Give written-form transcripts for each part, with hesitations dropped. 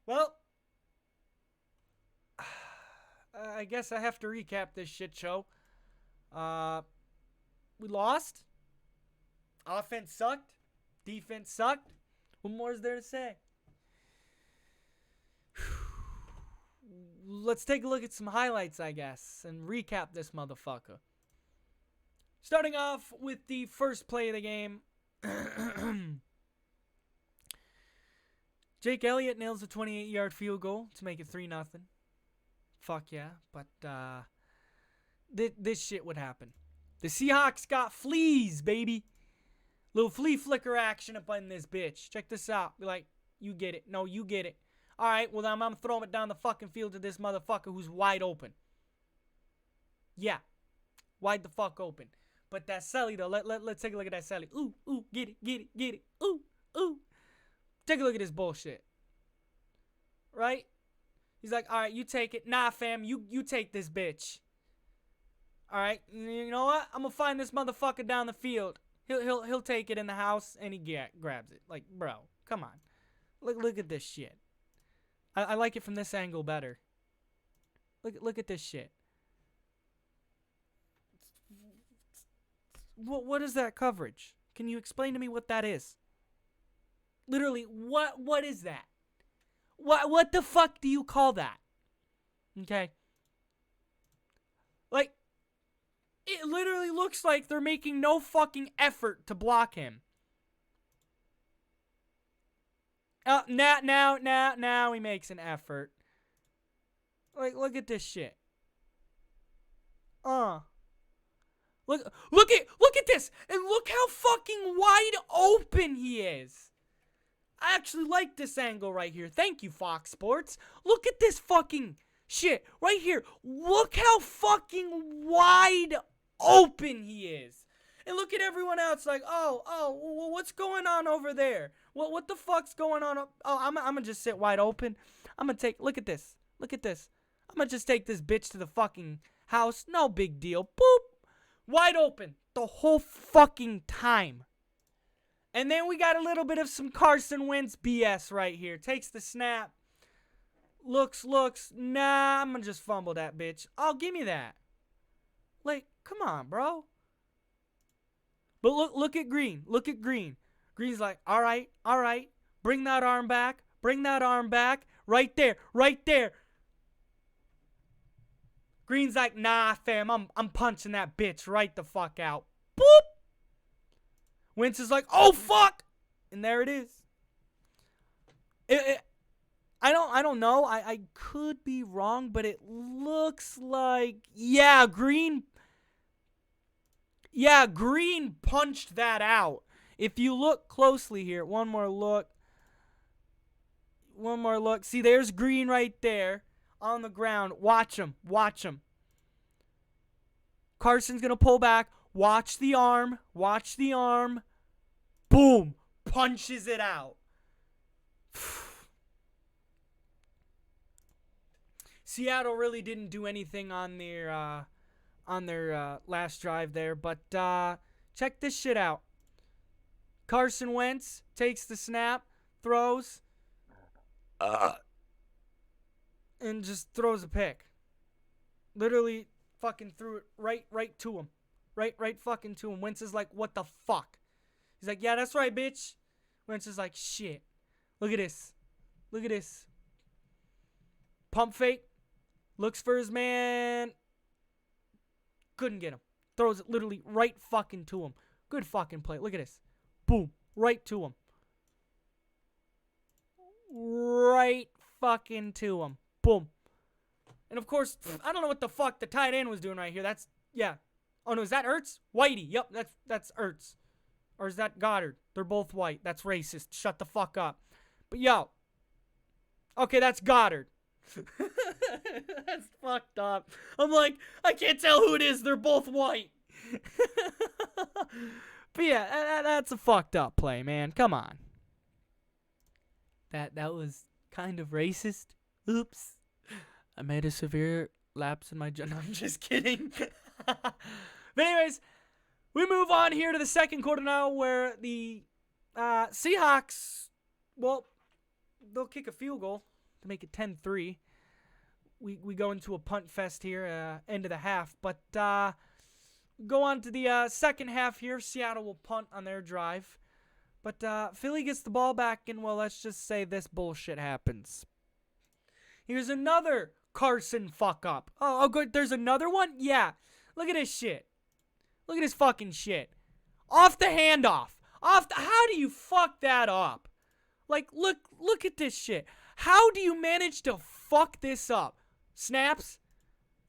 Well, I guess I have to recap this shit show. We lost. Offense sucked. Defense sucked. What more is there to say? Let's take a look at some highlights, I guess, and recap this motherfucker. Starting off with the first play of the game. Jake Elliott nails a 28-yard field goal to make it 3-0. Fuck yeah. But this shit would happen. The Seahawks got fleas, baby. Little flea flicker action up in this bitch. Check this out. Be like, you get it. No, you get it. All right, well, I'm throwing it down the fucking field to this motherfucker who's wide open. Yeah. Wide the fuck open. But that Sully, though, let's take a look at that Sully. Ooh, ooh, get it. Ooh, ooh. Take a look at this bullshit. Right? He's like, all right, you take it. Nah, fam, you take this bitch. All right, you know what? I'm gonna find this motherfucker down the field. He'll take it in the house and he grabs it. Like, bro, come on. Look at this shit. I like it from this angle better. Look at this shit. What is that coverage? Can you explain to me what that is? Literally, what is that? What the fuck do you call that? Okay. Like, it literally looks like they're making no fucking effort to block him. Now he makes an effort. Like, look at this shit. Look at this, and look how fucking wide open he is. I actually like this angle right here. Thank you, Fox Sports. Look at this fucking shit right here. Look how fucking wide open he is. And look at everyone else like, oh, what's going on over there? What the fuck's going on? I'm gonna just sit wide open. I'm gonna look at this. I'm gonna just take this bitch to the fucking house. No big deal. Boop. Wide open the whole fucking time. And then we got a little bit of some Carson Wentz BS right here. Takes the snap. Looks. Nah, I'm gonna just fumble that bitch. Oh, give me that. Like, come on, bro. But look at Green. Green's like, all right. Bring that arm back. Right there. Green's like, nah, fam, I'm punching that bitch right the fuck out. Boop. Wentz is like, oh fuck, and there it is. I don't know. I could be wrong, but it looks like Green punched that out. If you look closely here, one more look. See, there's Green right there on the ground. Watch him. Carson's going to pull back. Watch the arm. Boom. Punches it out. Seattle really didn't do anything on their last drive there, but check this shit out. Carson Wentz takes the snap, throws, and just throws a pick. Literally fucking threw it right to him. Right fucking to him. Wentz is like, what the fuck? He's like, yeah, that's right, bitch. Wentz is like, shit. Look at this. Pump fake. Looks for his man. Couldn't get him. Throws it literally right fucking to him. Good fucking play. Look at this. Boom. Right to him. Right fucking to him. Boom. And of course, I don't know what the fuck the tight end was doing right here. Oh no, is that Ertz? Whitey. Yep, that's Ertz. Or is that Goddard? They're both white. That's racist. Shut the fuck up. But yo. Okay, that's Goddard. That's fucked up. I'm like, I can't tell who it is. They're both white. But yeah, that's a fucked up play, man. Come on. That was kind of racist. Oops. I made a severe lapse in my... No, I'm just kidding. But anyways, we move on here to the second quarter now where the Seahawks, well, they'll kick a field goal. to make it 10-3. We go into a punt fest here, end of the half. But go on to the second half here. Seattle will punt on their drive. But Philly gets the ball back, and, well, let's just say this bullshit happens. Here's another Carson fuck up. Oh, good. There's another one? Yeah. Look at this shit. Look at this fucking shit. Off the handoff. How do you fuck that up? Like, look at this shit. How do you manage to fuck this up? Snaps.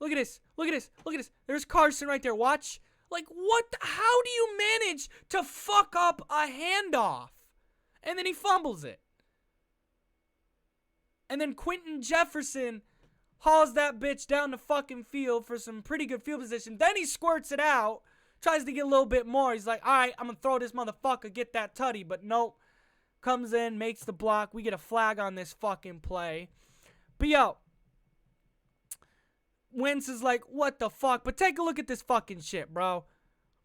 Look at this. Look at this. Look at this. There's Carson right there. Watch. Like, what? How do you manage to fuck up a handoff? And then he fumbles it. And then Quentin Jefferson hauls that bitch down the fucking field for some pretty good field position. Then he squirts it out. Tries to get a little bit more. He's like, all right, I'm going to throw this motherfucker, get that tutty. But nope. Comes in, makes the block. We get a flag on this fucking play. But yo, Wentz is like, what the fuck? But take a look at this fucking shit, bro.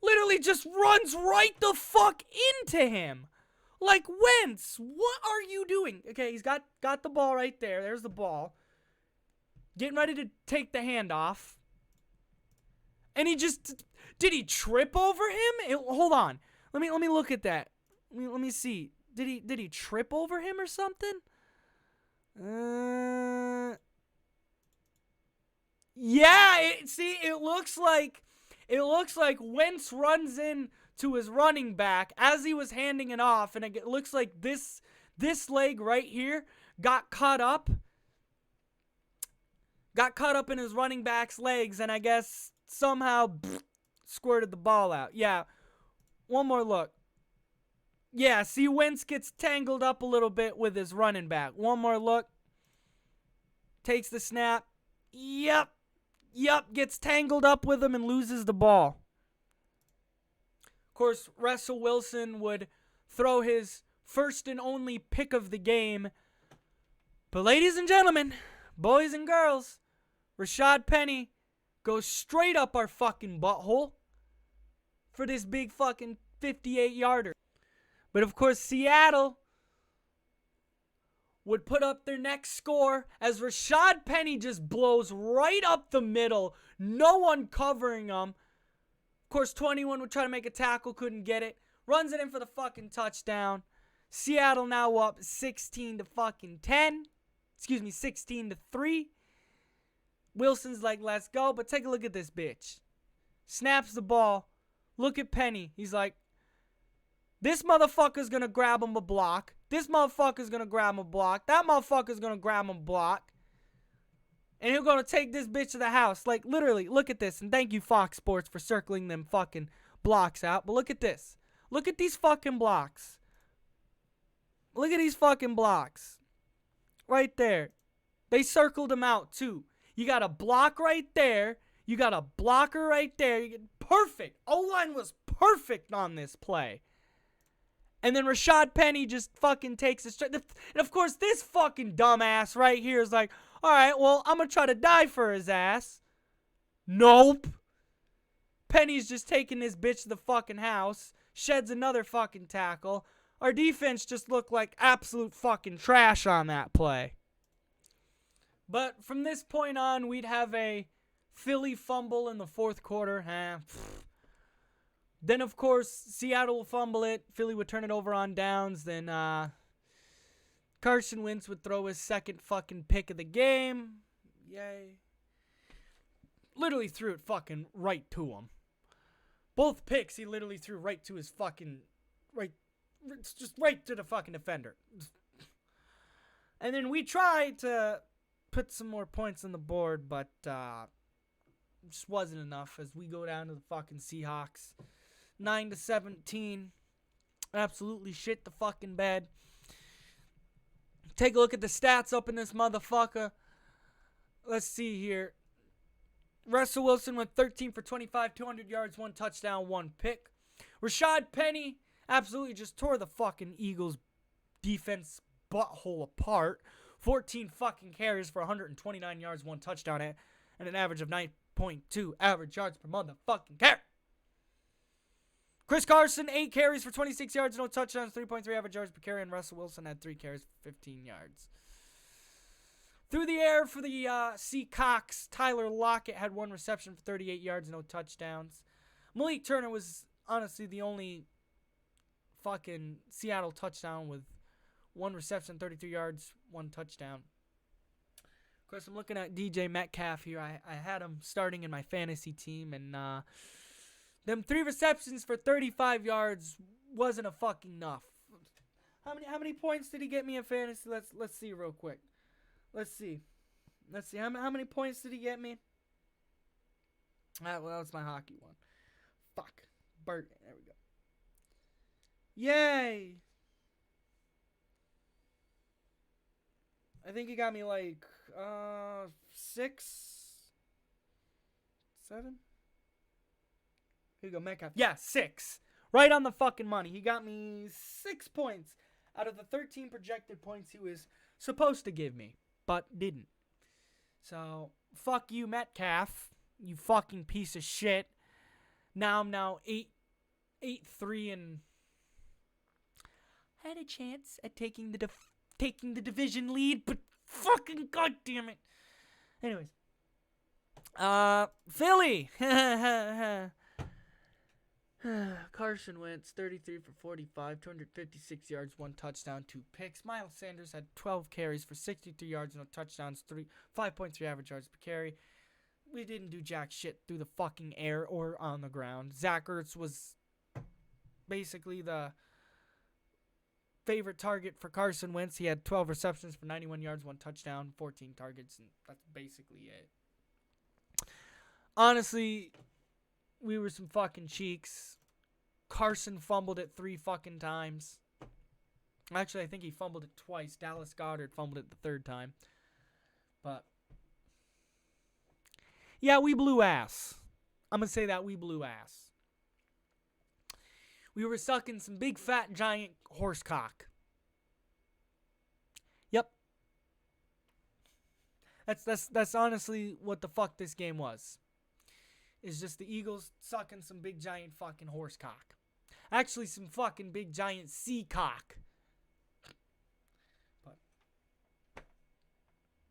Literally just runs right the fuck into him. Like, Wentz, what are you doing? Okay, he's got the ball right there. There's the ball. Getting ready to take the handoff. And he just... Did he trip over him? Hold on. Let me look at that. Let me see. Did he trip over him or something? Yeah, it looks like Wentz runs in to his running back as he was handing it off, and it looks like this leg right here got caught up in his running back's legs, and I guess somehow squirted the ball out. Yeah, one more look. Yeah, see, Wentz gets tangled up a little bit with his running back. One more look. Takes the snap. Yep, gets tangled up with him and loses the ball. Of course, Russell Wilson would throw his first and only pick of the game. But ladies and gentlemen, boys and girls, Rashad Penny goes straight up our fucking butthole for this big fucking 58-yarder. But of course, Seattle would put up their next score as Rashad Penny just blows right up the middle. No one covering him. Of course, 21 would try to make a tackle, couldn't get it. Runs it in for the fucking touchdown. Seattle now up 16 to fucking 10. 16 to 3. Wilson's like, let's go. But take a look at this bitch. Snaps the ball. Look at Penny. He's like, this motherfucker's gonna grab him a block. This motherfucker's gonna grab him a block. That motherfucker's gonna grab him a block. And he's gonna take this bitch to the house. Like, literally, look at this. And thank you, Fox Sports, for circling them fucking blocks out. But look at this. Look at these fucking blocks. Look at these fucking blocks. Right there. They circled them out, too. You got a block right there. You got a blocker right there. Perfect. O-line was perfect on this play. And then Rashad Penny just fucking takes it. And of course, this fucking dumbass right here is like, all right, well, I'm going to try to die for his ass. Nope. Penny's just taking this bitch to the fucking house. Sheds another fucking tackle. Our defense just looked like absolute fucking trash on that play. But from this point on, we'd have a Philly fumble in the fourth quarter. Then, of course, Seattle will fumble it. Philly would turn it over on downs. Then Carson Wentz would throw his second fucking pick of the game. Yay. Literally threw it fucking right to him. Both picks he literally threw right to his fucking... Just right to the fucking defender. And then we tried to put some more points on the board, but just wasn't enough as we go down to the fucking Seahawks. 9-17. Absolutely shit the fucking bed. Take a look at the stats up in this motherfucker. Let's see here. Russell Wilson went 13 for 25, 200 yards, 1 touchdown, 1 pick. Rashad Penny absolutely just tore the fucking Eagles defense butthole apart. 14 fucking carries for 129 yards, 1 touchdown, and an average of 9.2 average yards per motherfucking carry. Chris Carson, 8 carries for 26 yards, no touchdowns, 3.3 average yards per carry, and Russell Wilson had 3 carries for 15 yards. Through the air for the Seahawks, Tyler Lockett had 1 reception for 38 yards, no touchdowns. Malik Turner was honestly the only fucking Seattle touchdown with 1 reception, 33 yards, 1 touchdown. Of course, I'm looking at DJ Metcalf here. I had him starting in my fantasy team, and them 3 receptions for 35 yards wasn't a fucking enough. How many points did he get me in fantasy? Let's see real quick. Let's see. How many points did he get me? Well, that's my hockey one. Fuck. Bert. There we go. Yay! I think he got me like 6, 7. Here you go, Metcalf. Yeah, 6. Right on the fucking money. He got me 6 points out of the 13 projected points he was supposed to give me, but didn't. So, fuck you, Metcalf. You fucking piece of shit. Now I'm 8-3 and had a chance at taking the division lead, but fucking goddamn it. Anyways, Philly. Carson Wentz, 33 for 45, 256 yards, 1 touchdown, 2 picks. Miles Sanders had 12 carries for 63 yards, no touchdowns, 5.3 average yards per carry. We didn't do jack shit through the fucking air or on the ground. Zach Ertz was basically the favorite target for Carson Wentz. He had 12 receptions for 91 yards, 1 touchdown, 14 targets, and that's basically it. Honestly, we were some fucking cheeks. Carson fumbled it 3 fucking times. Actually, I think he fumbled it twice. Dallas Goedert fumbled it the 3rd time. But yeah, we blew ass. I'm going to say that we blew ass. We were sucking some big fat giant horse cock. Yep. That's honestly what the fuck this game was. It's just the Eagles sucking some big giant fucking horse cock. Actually, some fucking big giant sea cock.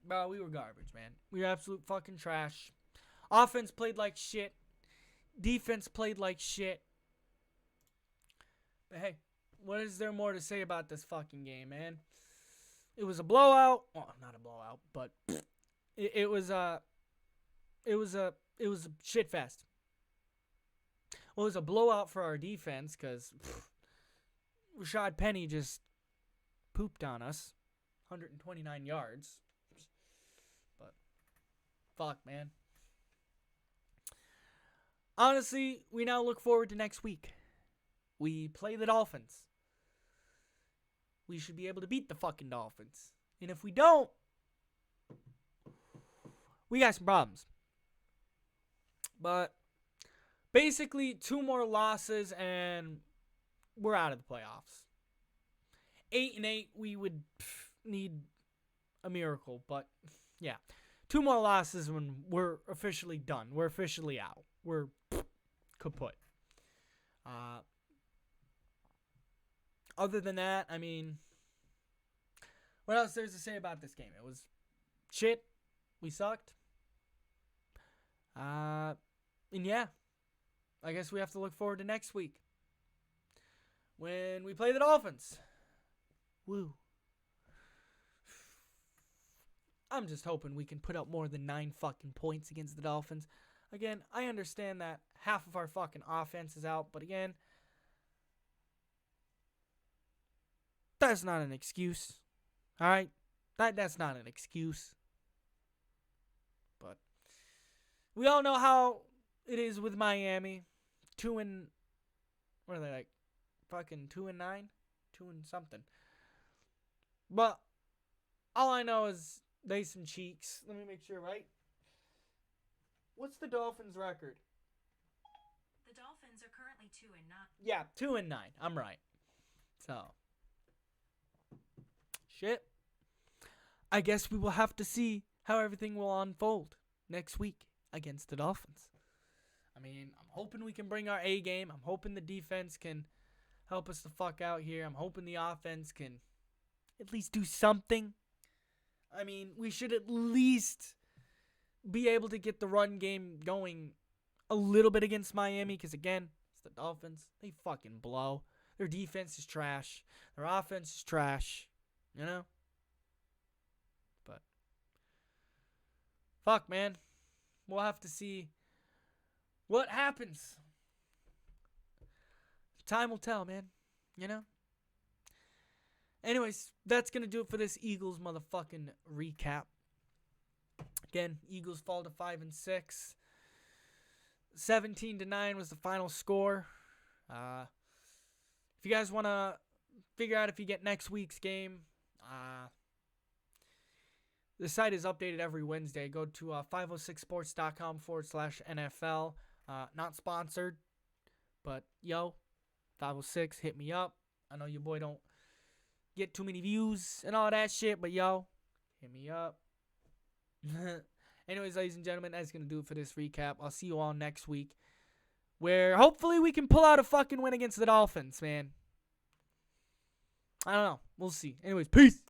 But we were garbage, man. We were absolute fucking trash. Offense played like shit. Defense played like shit. But hey, what is there more to say about this fucking game, man? It was a blowout. Well, not a blowout, but it was a shit fest. Well, it was a blowout for our defense because Rashad Penny just pooped on us. 129 yards. But fuck, man. Honestly, we now look forward to next week. We play the Dolphins. We should be able to beat the fucking Dolphins. And if we don't, we got some problems. But basically, 2 more losses and we're out of the playoffs. 8-8, we would need a miracle. But yeah, 2 more losses when we're officially done. We're officially out. We're kaput. Other than that, I mean, what else there's to say about this game? It was shit. We sucked. And yeah, I guess we have to look forward to next week when we play the Dolphins. Woo. I'm just hoping we can put up more than 9 fucking points against the Dolphins. Again, I understand that half of our fucking offense is out, but again, that's not an excuse. All right? That's not an excuse. But we all know how it is with Miami. 2 and what are they like? Fucking 2-9? 2 and something. But all I know is they some cheeks. Let me make sure, right? What's the Dolphins' record? The Dolphins are currently 2-9. Yeah, 2-9. I'm right. So, shit. I guess we will have to see how everything will unfold next week against the Dolphins. I mean, I'm hoping we can bring our A game. I'm hoping the defense can help us the fuck out here. I'm hoping the offense can at least do something. I mean, we should at least be able to get the run game going a little bit against Miami because, again, it's the Dolphins. They fucking blow. Their defense is trash. Their offense is trash. You know? But, fuck, man. We'll have to see what happens. Time will tell, man. You know? Anyways, that's going to do it for this Eagles motherfucking recap. Again, Eagles fall to 5-6. 17-9 was the final score. If you guys want to figure out if you get next week's game, the site is updated every Wednesday. Go to 506sports.com/NFL. Not sponsored, but yo, 506, hit me up. I know your boy don't get too many views and all that shit, but yo, hit me up. Anyways, ladies and gentlemen, that's going to do it for this recap. I'll see you all next week, where hopefully we can pull out a fucking win against the Dolphins, man. I don't know. We'll see. Anyways, peace.